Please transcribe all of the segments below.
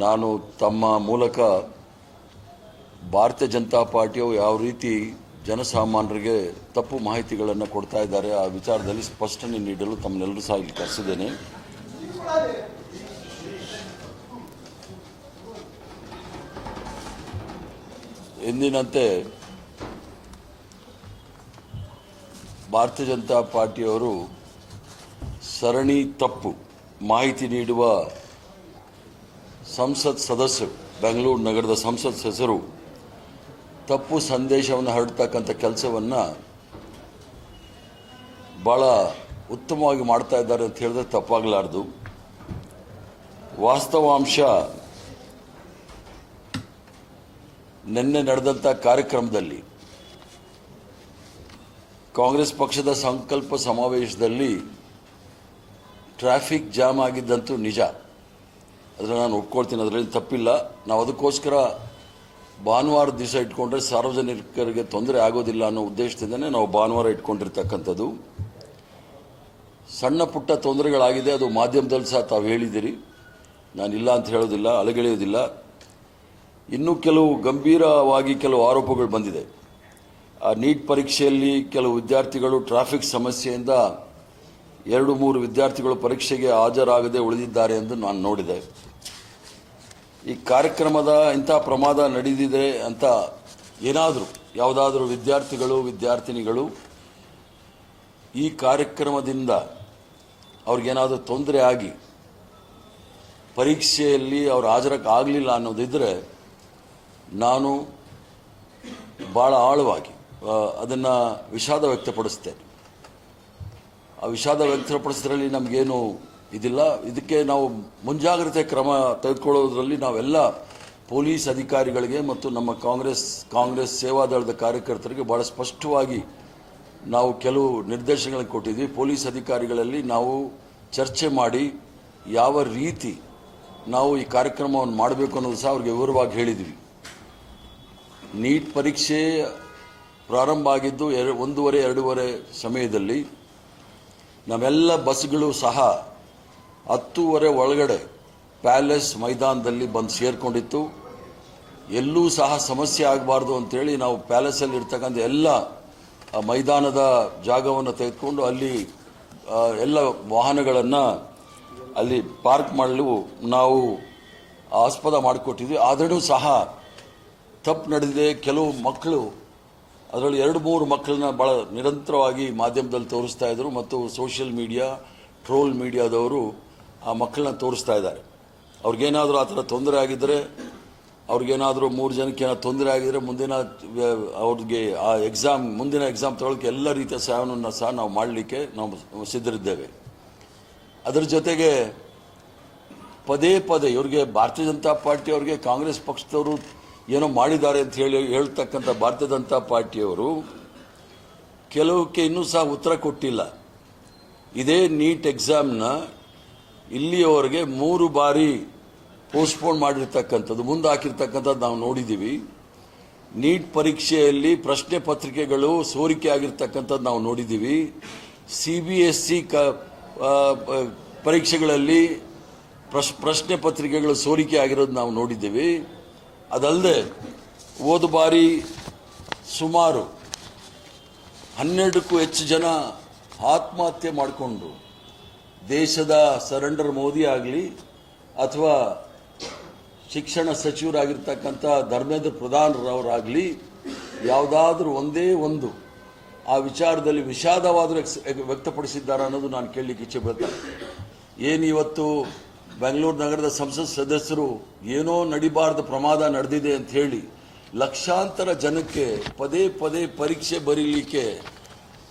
ನಾನು ತಮ್ಮ ಮೂಲಕ ಭಾರತೀಯ ಜನತಾ ಪಾರ್ಟಿಯು ಯಾವ ರೀತಿ ಜನಸಾಮಾನ್ಯರಿಗೆ ತಪ್ಪು ಮಾಹಿತಿಗಳನ್ನು ಕೊಡ್ತಾ ಇದ್ದಾರೆ ಆ ವಿಚಾರದಲ್ಲಿ ಸ್ಪಷ್ಟನೆ ನೀಡಲು ತಮ್ಮನ್ನೆಲ್ಲರೂ ಸಹ ಇಲ್ಲಿ ಕರೆಸಿದ್ದೇನೆ. ಎಂದಿನಂತೆ ಭಾರತೀಯ ಜನತಾ ಪಾರ್ಟಿಯವರು ಸರಣಿ ತಪ್ಪು ಮಾಹಿತಿ ನೀಡುವ ಸಂಸತ್ ಸದಸ್ಯರು, ಬೆಂಗಳೂರು ನಗರದ ಸಂಸತ್ ಸದಸ್ಯರು ತಪ್ಪು ಸಂದೇಶವನ್ನು ಹರಡ್ತಕ್ಕಂಥ ಕೆಲಸವನ್ನು ಭಾಳ ಉತ್ತಮವಾಗಿ ಮಾಡ್ತಾ ಇದ್ದಾರೆ ಅಂತ ಹೇಳಿದ್ರೆ ತಪ್ಪಾಗಲಾರ್ದು. ವಾಸ್ತವಾಂಶ ನಿನ್ನೆ ನಡೆದಂಥ ಕಾರ್ಯಕ್ರಮದಲ್ಲಿ ಕಾಂಗ್ರೆಸ್ ಪಕ್ಷದ ಸಂಕಲ್ಪ ಸಮಾವೇಶದಲ್ಲಿ ಟ್ರಾಫಿಕ್ ಜಾಮ್ ಆಗಿದ್ದಂತೂ ನಿಜ, ಅದನ್ನು ನಾನು ಒಪ್ಕೊಳ್ತೀನಿ, ಅದರಲ್ಲಿ ತಪ್ಪಿಲ್ಲ. ನಾವು ಅದಕ್ಕೋಸ್ಕರ ಭಾನುವಾರ ದಿವಸ ಇಟ್ಕೊಂಡ್ರೆ ಸಾರ್ವಜನಿಕರಿಗೆ ತೊಂದರೆ ಆಗೋದಿಲ್ಲ ಅನ್ನೋ ಉದ್ದೇಶದಿಂದನೇ ನಾವು ಭಾನುವಾರ ಇಟ್ಕೊಂಡಿರ್ತಕ್ಕಂಥದ್ದು. ಸಣ್ಣ ಪುಟ್ಟ ತೊಂದರೆಗಳಾಗಿದೆ, ಅದು ಮಾಧ್ಯಮದಲ್ಲಿ ಸಹ ತಾವು ಹೇಳಿದ್ದೀರಿ, ನಾನಿಲ್ಲ ಅಂತ ಹೇಳೋದಿಲ್ಲ, ಅಲಗೆಳೆಯೋದಿಲ್ಲ. ಇನ್ನೂ ಕೆಲವು ಗಂಭೀರವಾಗಿ ಕೆಲವು ಆರೋಪಗಳು ಬಂದಿದೆ. ಆ ನೀಟ್ ಪರೀಕ್ಷೆಯಲ್ಲಿ ಕೆಲವು ವಿದ್ಯಾರ್ಥಿಗಳು ಟ್ರಾಫಿಕ್ ಸಮಸ್ಯೆಯಿಂದ 2-3 ವಿದ್ಯಾರ್ಥಿಗಳು ಪರೀಕ್ಷೆಗೆ ಹಾಜರಾಗದೆ ಉಳಿದಿದ್ದಾರೆ ಎಂದು ನಾನು ನೋಡಿದೆ. ಈ ಕಾರ್ಯಕ್ರಮದ ಇಂಥ ಪ್ರಮಾದ ನಡೆದಿದೆ ಅಂತ ಯಾವುದಾದ್ರೂ ವಿದ್ಯಾರ್ಥಿಗಳು ವಿದ್ಯಾರ್ಥಿನಿಗಳು ಈ ಕಾರ್ಯಕ್ರಮದಿಂದ ಅವ್ರಿಗೇನಾದರೂ ತೊಂದರೆ ಆಗಿ ಪರೀಕ್ಷೆಯಲ್ಲಿ ಅವ್ರು ಹಾಜರಾಗಲಿಲ್ಲ ಅನ್ನೋದಿದ್ದರೆ ನಾನು ಭಾಳ ಆಳವಾಗಿ ಅದನ್ನು ವಿಷಾದ ವ್ಯಕ್ತಪಡಿಸ್ತೇನೆ. ಆ ವಿಷಾದ ವ್ಯಕ್ತಪಡಿಸೋದ್ರಲ್ಲಿ ನಮಗೇನು ಇದಿಲ್ಲ. ಇದಕ್ಕೆ ನಾವು ಮುಂಜಾಗ್ರತೆ ಕ್ರಮ ತೆಗೆದುಕೊಳ್ಳೋದ್ರಲ್ಲಿ ನಾವೆಲ್ಲ ಪೊಲೀಸ್ ಅಧಿಕಾರಿಗಳಿಗೆ ಮತ್ತು ನಮ್ಮ ಕಾಂಗ್ರೆಸ್ ಸೇವಾದಳದ ಕಾರ್ಯಕರ್ತರಿಗೆ ಭಾಳ ಸ್ಪಷ್ಟವಾಗಿ ನಾವು ಕೆಲವು ನಿರ್ದೇಶನಗಳನ್ನು ಕೊಟ್ಟಿದ್ವಿ. ಪೊಲೀಸ್ ಅಧಿಕಾರಿಗಳಲ್ಲಿ ನಾವು ಚರ್ಚೆ ಮಾಡಿ ಯಾವ ರೀತಿ ನಾವು ಈ ಕಾರ್ಯಕ್ರಮವನ್ನು ಮಾಡಬೇಕು ಅನ್ನೋದು ಸಹ ಅವ್ರಿಗೆ ವಿವರವಾಗಿ ಹೇಳಿದ್ವಿ. ನೀಟ್ ಪರೀಕ್ಷೆ ಪ್ರಾರಂಭ ಆಗಿದ್ದು 1:30-2:30 ಸಮಯದಲ್ಲಿ ನಮ್ಮೆಲ್ಲ ಬಸ್ಗಳು ಸಹ 10:30 ಒಳಗಡೆ ಪ್ಯಾಲೇಸ್ ಮೈದಾನದಲ್ಲಿ ಬಂದು ಸೇರಿಕೊಂಡಿತ್ತು. ಎಲ್ಲೂ ಸಹ ಸಮಸ್ಯೆ ಆಗಬಾರ್ದು ಅಂತೇಳಿ ನಾವು ಪ್ಯಾಲೇಸಲ್ಲಿ ಇರ್ತಕ್ಕಂಥ ಎಲ್ಲ ಮೈದಾನದ ಜಾಗವನ್ನು ತೆಗೆದುಕೊಂಡು ಅಲ್ಲಿ ಎಲ್ಲ ವಾಹನಗಳನ್ನು ಅಲ್ಲಿ ಪಾರ್ಕ್ ಮಾಡಲು ನಾವು ಆಸ್ಪದ ಮಾಡಿಕೊಟ್ಟಿದ್ವಿ. ಆದರೂ ಸಹ ತಪ್ಪು ನಡೆದಿದೆ. ಕೆಲವು ಮಕ್ಕಳು, ಅದರಲ್ಲಿ 2-3 ಮಕ್ಕಳನ್ನ ಭಾಳ ನಿರಂತರವಾಗಿ ಮಾಧ್ಯಮದಲ್ಲಿ ತೋರಿಸ್ತಾ ಇದ್ರು ಮತ್ತು ಸೋಷಿಯಲ್ ಮೀಡಿಯಾ, ಟ್ರೋಲ್ ಮೀಡಿಯಾದವರು ಆ ಮಕ್ಕಳನ್ನ ತೋರಿಸ್ತಾ ಇದ್ದಾರೆ. ಅವ್ರಿಗೇನಾದರೂ ಆ ಥರ ತೊಂದರೆ ಆಗಿದ್ದರೆ, ಅವ್ರಿಗೇನಾದರೂ 3 ಜನಕ್ಕೆ ಏನಾದ್ರು ತೊಂದರೆ ಆಗಿದ್ದರೆ ಅವ್ರಿಗೆ ಆ ಮುಂದಿನ ಎಕ್ಸಾಮ್ ತಗೊಳ್ಳೋಕ್ಕೆ ಎಲ್ಲ ರೀತಿಯ ಸಹಾಯವನ್ನು ಸಹ ನಾವು ಮಾಡಲಿಕ್ಕೆ ನಾವು ಸಿದ್ಧರಿದ್ದೇವೆ. ಅದರ ಜೊತೆಗೆ ಪದೇ ಇವ್ರಿಗೆ ಭಾರತೀಯ ಜನತಾ ಪಾರ್ಟಿ ಅವ್ರಿಗೆ ಕಾಂಗ್ರೆಸ್ ಪಕ್ಷದವರು ಏನೋ ಮಾಡಿದ್ದಾರೆ ಅಂತ ಹೇಳ್ತಕ್ಕಂಥ ಭಾರತೀಯ ಜನತಾ ಪಾರ್ಟಿಯವರು ಕೆಲವಕ್ಕೆ ಇನ್ನೂ ಸಹ ಉತ್ತರ ಕೊಟ್ಟಿಲ್ಲ. ಇದೇ ನೀಟ್ ಎಕ್ಸಾಮ್ನ ಇಲ್ಲಿಯವರೆಗೆ 3 ಬಾರಿ ಪೋಸ್ಟ್ಪೋನ್ ಮಾಡಿರ್ತಕ್ಕಂಥದ್ದು, ಮುಂದೆ ಹಾಕಿರ್ತಕ್ಕಂಥದ್ದು ನಾವು ನೋಡಿದ್ದೀವಿ. ನೀಟ್ ಪರೀಕ್ಷೆಯಲ್ಲಿ ಪ್ರಶ್ನೆ ಪತ್ರಿಕೆಗಳು ಸೋರಿಕೆ ಆಗಿರ್ತಕ್ಕಂಥದ್ದು ನಾವು ನೋಡಿದ್ದೀವಿ. CBSE ಪರೀಕ್ಷೆಗಳಲ್ಲಿ ಪ್ರಶ್ನೆ ಪತ್ರಿಕೆಗಳು ಸೋರಿಕೆ ಆಗಿರೋದು ನಾವು ನೋಡಿದ್ದೀವಿ. ಅದಲ್ಲದೆ ಹೋದ ಬಾರಿ ಸುಮಾರು 12ಕ್ಕೂ ಹೆಚ್ಚು ಜನ ಆತ್ಮಹತ್ಯೆ ಮಾಡಿಕೊಂಡು, ದೇಶದ ಸರೆಂಡರ್ ಮೋದಿ ಆಗಲಿ ಅಥವಾ ಶಿಕ್ಷಣ ಸಚಿವರಾಗಿರ್ತಕ್ಕಂಥ ಧರ್ಮೇಂದ್ರ ಪ್ರಧಾನರವರಾಗಲಿ ಯಾವುದಾದ್ರೂ ಒಂದೇ ಒಂದು ಆ ವಿಚಾರದಲ್ಲಿ ವಿಷಾದವಾದರೂ ವ್ಯಕ್ತಪಡಿಸಿದ್ದಾರೆ ಅನ್ನೋದು ನಾನು ಕೇಳಲಿಕ್ಕೆ ಇಚ್ಛೆ ಪಡ್ತೇನೆ. ಇವತ್ತು ಬೆಂಗಳೂರು ನಗರದ ಸಂಸತ್ ಸದಸ್ಯರು ಏನೋ ನಡಿಬಾರ್ದ ಪ್ರಮಾದ ನಡೆದಿದೆ ಅಂತ ಹೇಳಿ ಲಕ್ಷಾಂತರ ಜನಕ್ಕೆ ಪದೇ ಪರೀಕ್ಷೆ ಬರೀಲಿಕ್ಕೆ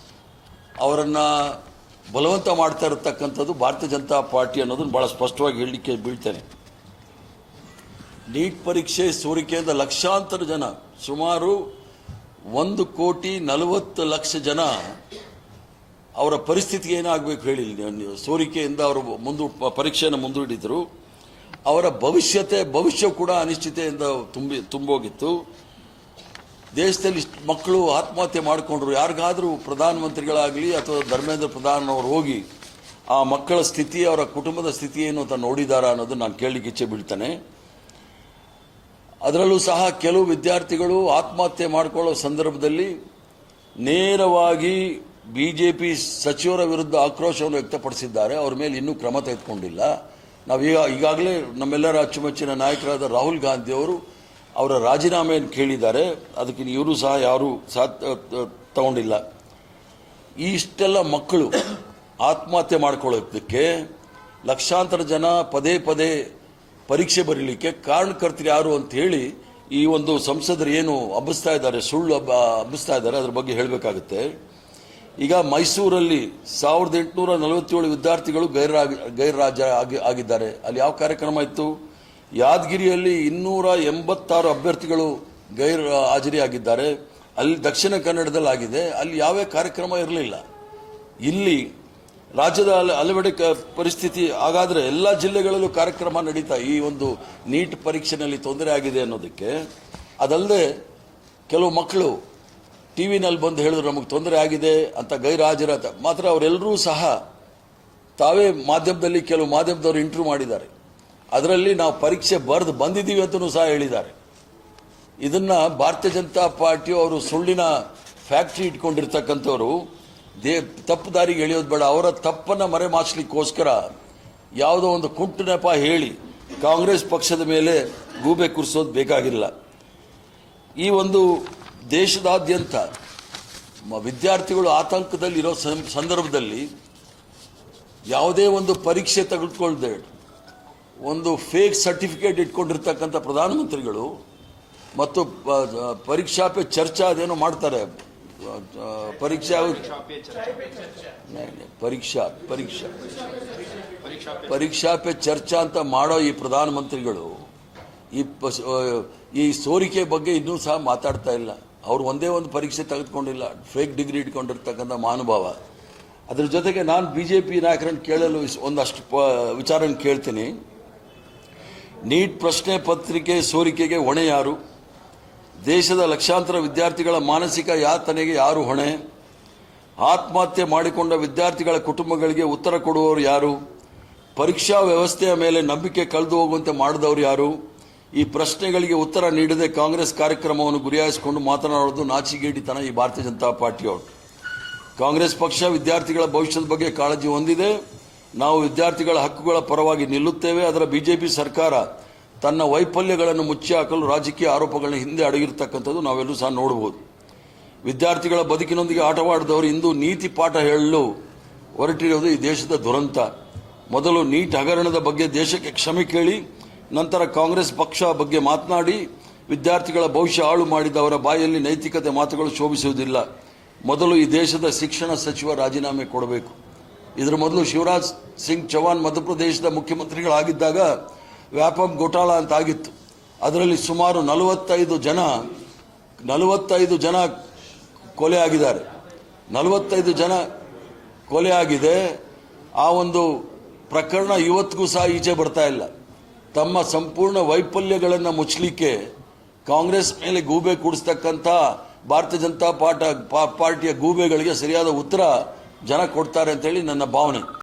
ಅವರನ್ನು ಬಲವಂತ ಮಾಡ್ತಾ ಇರತಕ್ಕಂಥದ್ದು ಭಾರತೀಯ ಜನತಾ ಪಾರ್ಟಿ ಅನ್ನೋದನ್ನು ಭಾಳ ಸ್ಪಷ್ಟವಾಗಿ ಹೇಳಲಿಕ್ಕೆ ಬೀಳ್ತೇನೆ. ನೀಟ್ ಪರೀಕ್ಷೆ ಸೋರಿಕೆಯಿಂದ ಲಕ್ಷಾಂತರ ಜನ, ಸುಮಾರು 1,40,00,000 ಜನ ಅವರ ಪರಿಸ್ಥಿತಿ ಏನಾಗಬೇಕು ಹೇಳಿ, ಸೋರಿಕೆಯಿಂದ ಅವರು ಪರೀಕ್ಷೆಯನ್ನು ಮುಂದೂಡಿದರು. ಅವರ ಭವಿಷ್ಯ ಕೂಡ ಅನಿಶ್ಚಿತೆಯಿಂದ ತುಂಬೋಗಿತ್ತು. ದೇಶದಲ್ಲಿ ಮಕ್ಕಳು ಆತ್ಮಹತ್ಯೆ ಮಾಡಿಕೊಂಡ್ರು. ಯಾರಿಗಾದರೂ ಪ್ರಧಾನಮಂತ್ರಿಗಳಾಗಲಿ ಅಥವಾ ಧರ್ಮೇಂದ್ರ ಪ್ರಧಾನ್ ಅವರು ಹೋಗಿ ಆ ಮಕ್ಕಳ ಸ್ಥಿತಿ, ಅವರ ಕುಟುಂಬದ ಸ್ಥಿತಿ ಏನು ಅಂತ ನೋಡಿದಾರಾ ಅನ್ನೋದು ನಾನು ಕೇಳಲಿಕ್ಕೆ ಇಚ್ಛೆ ಬೀಳ್ತೇನೆ. ಅದರಲ್ಲೂ ಸಹ ಕೆಲವು ವಿದ್ಯಾರ್ಥಿಗಳು ಆತ್ಮಹತ್ಯೆ ಮಾಡಿಕೊಳ್ಳೋ ಸಂದರ್ಭದಲ್ಲಿ ನೇರವಾಗಿ ಬಿಜೆಪಿ ಸಚಿವರ ವಿರುದ್ಧ ಆಕ್ರೋಶವನ್ನು ವ್ಯಕ್ತಪಡಿಸಿದ್ದಾರೆ. ಅವರ ಮೇಲೆ ಇನ್ನೂ ಕ್ರಮ ತೆಗೆದುಕೊಂಡಿಲ್ಲ. ನಾವು ಈಗಾಗಲೇ ನಮ್ಮೆಲ್ಲರ ಅಚ್ಚುಮೆಚ್ಚಿನ ನಾಯಕರಾದ ರಾಹುಲ್ ಗಾಂಧಿ ಅವರು ಅವರ ರಾಜೀನಾಮೆಯನ್ನು ಕೇಳಿದ್ದಾರೆ. ಅದಕ್ಕೆ ಇವರು ಸಹ ಯಾರೂ ತಗೊಂಡಿಲ್ಲ. ಇಷ್ಟೆಲ್ಲ ಮಕ್ಕಳು ಆತ್ಮಹತ್ಯೆ ಮಾಡ್ಕೊಳ್ಳೋದಕ್ಕೆ ಲಕ್ಷಾಂತರ ಜನ ಪದೇ ಪದೇ ಪರೀಕ್ಷೆ ಬರೀಲಿಕ್ಕೆ ಕಾರಣಕರ್ತರು ಯಾರು ಅಂತ ಹೇಳಿ ಈ ಒಂದು ಸಂಸದರು ಏನು ಹಬ್ಬಿಸ್ತಾ ಇದ್ದಾರೆ, ಸುಳ್ಳು ಹಬ್ಬಿಸ್ತಾ ಇದ್ದಾರೆ, ಅದ್ರ ಬಗ್ಗೆ ಹೇಳಬೇಕಾಗುತ್ತೆ. ಈಗ ಮೈಸೂರಲ್ಲಿ 1847 ವಿದ್ಯಾರ್ಥಿಗಳು ಆಗಿದ್ದಾರೆ. ಅಲ್ಲಿ ಯಾವ ಕಾರ್ಯಕ್ರಮ ಇತ್ತು? ಯಾದಗಿರಿಯಲ್ಲಿ 286 ಅಭ್ಯರ್ಥಿಗಳು ಹಾಜರಿಯಾಗಿದ್ದಾರೆ. ಅಲ್ಲಿ ದಕ್ಷಿಣ ಕನ್ನಡದಲ್ಲಿ ಆಗಿದೆ. ಅಲ್ಲಿ ಯಾವ ಕಾರ್ಯಕ್ರಮ ಇರಲಿಲ್ಲ. ಇಲ್ಲಿ ರಾಜ್ಯದ ಹಲವೆಡೆ ಪರಿಸ್ಥಿತಿ ಹಾಗಾದರೆ ಎಲ್ಲ ಜಿಲ್ಲೆಗಳಲ್ಲೂ ಕಾರ್ಯಕ್ರಮ ನಡೀತಾ ಈ ಒಂದು ನೀಟ್ ಪರೀಕ್ಷೆಯಲ್ಲಿ ತೊಂದರೆ ಆಗಿದೆ ಅನ್ನೋದಕ್ಕೆ. ಅದಲ್ಲದೆ ಕೆಲವು ಮಕ್ಕಳು ಟಿವಿನಲ್ಲಿ ಬಂದು ಹೇಳಿದ್ರು ನಮಗೆ ತೊಂದರೆ ಆಗಿದೆ ಅಂತ ಗೈರ್ಹಾಜರಾದ ಮಾತ್ರ ಅವರೆಲ್ಲರೂ ಸಹ ತಾವೇ ಮಾಧ್ಯಮದಲ್ಲಿ ಕೆಲವು ಮಾಧ್ಯಮದವರು ಇಂಟರ್ವ್ಯೂ ಮಾಡಿದ್ದಾರೆ. ಅದರಲ್ಲಿ ನಾವು ಪರೀಕ್ಷೆ ಬರೆದು ಬಂದಿದ್ದೀವಿ ಅಂತಲೂ ಸಹ ಹೇಳಿದ್ದಾರೆ. ಇದನ್ನ ಭಾರತೀಯ ಜನತಾ ಪಾರ್ಟಿಯು ಅವರು ಸುಳ್ಳಿನ ಫ್ಯಾಕ್ಟ್ರಿ ಇಟ್ಕೊಂಡಿರ್ತಕ್ಕಂಥವ್ರು ತಪ್ಪು ದಾರಿಗೆ ಎಳೆಯೋದು ಬೇಡ. ಅವರ ತಪ್ಪನ್ನು ಮರೆಮಾಚಲಿಕ್ಕೋಸ್ಕರ ಯಾವುದೋ ಒಂದು ಕುಂಟು ನೆಪ ಹೇಳಿ ಕಾಂಗ್ರೆಸ್ ಪಕ್ಷದ ಮೇಲೆ ಗೂಬೆ ಕುರಿಸೋದು ಬೇಕಾಗಿಲ್ಲ. ಈ ಒಂದು ದೇಶದಾದ್ಯಂತ ವಿದ್ಯಾರ್ಥಿಗಳು ಆತಂಕದಲ್ಲಿರೋ ಸಂದರ್ಭದಲ್ಲಿ ಯಾವುದೇ ಒಂದು ಪರೀಕ್ಷೆ ತೆಗೆದುಕೊಳ್ಳದೆ ಒಂದು ಫೇಕ್ ಸರ್ಟಿಫಿಕೇಟ್ ಇಟ್ಕೊಂಡಿರ್ತಕ್ಕಂಥ ಪ್ರಧಾನಮಂತ್ರಿಗಳು ಮತ್ತು ಪರೀಕ್ಷಾ ಪೇ ಚರ್ಚಾ ಅದೇನೋ ಮಾಡ್ತಾರೆ, ಪರೀಕ್ಷಾ ಪೇ ಚರ್ಚಾ ಅಂತ ಮಾಡೋ ಈ ಪ್ರಧಾನಮಂತ್ರಿಗಳು ಈ ಸೋರಿಕೆ ಬಗ್ಗೆ ಇನ್ನೂ ಸಹ ಮಾತಾಡ್ತಾ ಇಲ್ಲ. ಅವರು ಒಂದೇ ಒಂದು ಪರೀಕ್ಷೆ ತೆಗೆದುಕೊಂಡಿಲ್ಲ, ಫೇಕ್ ಡಿಗ್ರಿ ಇಟ್ಕೊಂಡಿರ್ತಕ್ಕಂಥ ಮಹಾನುಭಾವ. ಅದ್ರ ಜೊತೆಗೆ ನಾನು ಬಿಜೆಪಿ ನಾಯಕರನ್ನು ಕೇಳಲು ಒಂದಷ್ಟು ವಿಚಾರವನ್ನು ಕೇಳ್ತೀನಿ. ನೀಟ್ ಪ್ರಶ್ನೆ ಪತ್ರಿಕೆ ಸೋರಿಕೆಗೆ ಹೊಣೆ ಯಾರು? ದೇಶದ ಲಕ್ಷಾಂತರ ವಿದ್ಯಾರ್ಥಿಗಳ ಮಾನಸಿಕ ಯಾತನೆಗೆ ಯಾರು ಹೊಣೆ? ಆತ್ಮಹತ್ಯೆ ಮಾಡಿಕೊಂಡ ವಿದ್ಯಾರ್ಥಿಗಳ ಕುಟುಂಬಗಳಿಗೆ ಉತ್ತರ ಕೊಡುವವರು ಯಾರು? ಪರೀಕ್ಷಾ ವ್ಯವಸ್ಥೆಯ ಮೇಲೆ ನಂಬಿಕೆ ಕಳೆದು ಹೋಗುವಂತೆ ಮಾಡಿದವರು ಯಾರು? ಈ ಪ್ರಶ್ನೆಗಳಿಗೆ ಉತ್ತರ ನೀಡದೆ ಕಾಂಗ್ರೆಸ್ ಕಾರ್ಯಕ್ರಮವನ್ನು ಗುರಿಯಾಗಿಸಿಕೊಂಡು ಮಾತನಾಡೋದು ನಾಚಿಗೇಡಿತನ ಈ ಭಾರತೀಯ ಜನತಾ ಪಾರ್ಟಿಯವರು. ಕಾಂಗ್ರೆಸ್ ಪಕ್ಷ ವಿದ್ಯಾರ್ಥಿಗಳ ಭವಿಷ್ಯದ ಬಗ್ಗೆ ಕಾಳಜಿ ಹೊಂದಿದೆ. ನಾವು ವಿದ್ಯಾರ್ಥಿಗಳ ಹಕ್ಕುಗಳ ಪರವಾಗಿ ನಿಲ್ಲುತ್ತೇವೆ. ಅದರ ಬಿಜೆಪಿ ಸರ್ಕಾರ ತನ್ನ ವೈಫಲ್ಯಗಳನ್ನು ಮುಚ್ಚಿ ಹಾಕಲು ರಾಜಕೀಯ ಆರೋಪಗಳನ್ನ ಹಿಂದೆ ಅಡಗಿರತಕ್ಕಂಥದ್ದು ನಾವೆಲ್ಲರೂ ಸಹ ನೋಡಬಹುದು. ವಿದ್ಯಾರ್ಥಿಗಳ ಬದುಕಿನೊಂದಿಗೆ ಆಟವಾಡಿದವರು ಇಂದು ನೀತಿ ಪಾಠ ಹೇಳಲು ಹೊರಟಿರುವುದು ಈ ದೇಶದ ದುರಂತ. ಮೊದಲು ನೀಟ್ ಹಗರಣದ ಬಗ್ಗೆ ದೇಶಕ್ಕೆ ಕ್ಷಮೆ ಕೇಳಿ, ನಂತರ ಕಾಂಗ್ರೆಸ್ ಪಕ್ಷ ಬಗ್ಗೆ ಮಾತನಾಡಿ ವಿದ್ಯಾರ್ಥಿಗಳ ಭವಿಷ್ಯ ಹಾಳು ಮಾಡಿದವರ ಬಾಯಲ್ಲಿ ನೈತಿಕತೆ ಮಾತುಗಳು ಶೋಭಿಸುವುದಿಲ್ಲ. ಮೊದಲು ಈ ದೇಶದ ಶಿಕ್ಷಣ ಸಚಿವ ರಾಜೀನಾಮೆ ಕೊಡಬೇಕು. ಇದರ ಮೊದಲು ಶಿವರಾಜ್ ಸಿಂಗ್ ಚೌಹಾಣ್ ಮಧ್ಯಪ್ರದೇಶದ ಮುಖ್ಯಮಂತ್ರಿಗಳಾಗಿದ್ದಾಗ ವ್ಯಾಪಂ ಘೋಟಾಳ ಅಂತ ಆಗಿತ್ತು. ಅದರಲ್ಲಿ ಸುಮಾರು 45 ಜನ ಕೊಲೆ ಆಗಿದ್ದಾರೆ. 45 ಜನ ಕೊಲೆ ಆಗಿದೆ. ಆ ಒಂದು ಪ್ರಕರಣ ಇವತ್ತಿಗೂ ಸಹ ಈಚೆ ಬರ್ತಾ ಇಲ್ಲ. ತಮ್ಮ ಸಂಪೂರ್ಣ ವೈಫಲ್ಯಗಳನ್ನು ಮುಚ್ಚಲಿಕ್ಕೆ ಕಾಂಗ್ರೆಸ್ ಮೇಲೆ ಗೂಬೆ ಕೂಡಿಸ್ತಕ್ಕಂಥ ಭಾರತೀಯ ಜನತಾ ಪಾರ್ಟಿಯ ಗೂಬೆಗಳಿಗೆ ಸರಿಯಾದ ಉತ್ತರ ಜನ ಕೊಡ್ತಾರೆ ಅಂತೇಳಿ ನನ್ನ ಭಾವನೆ.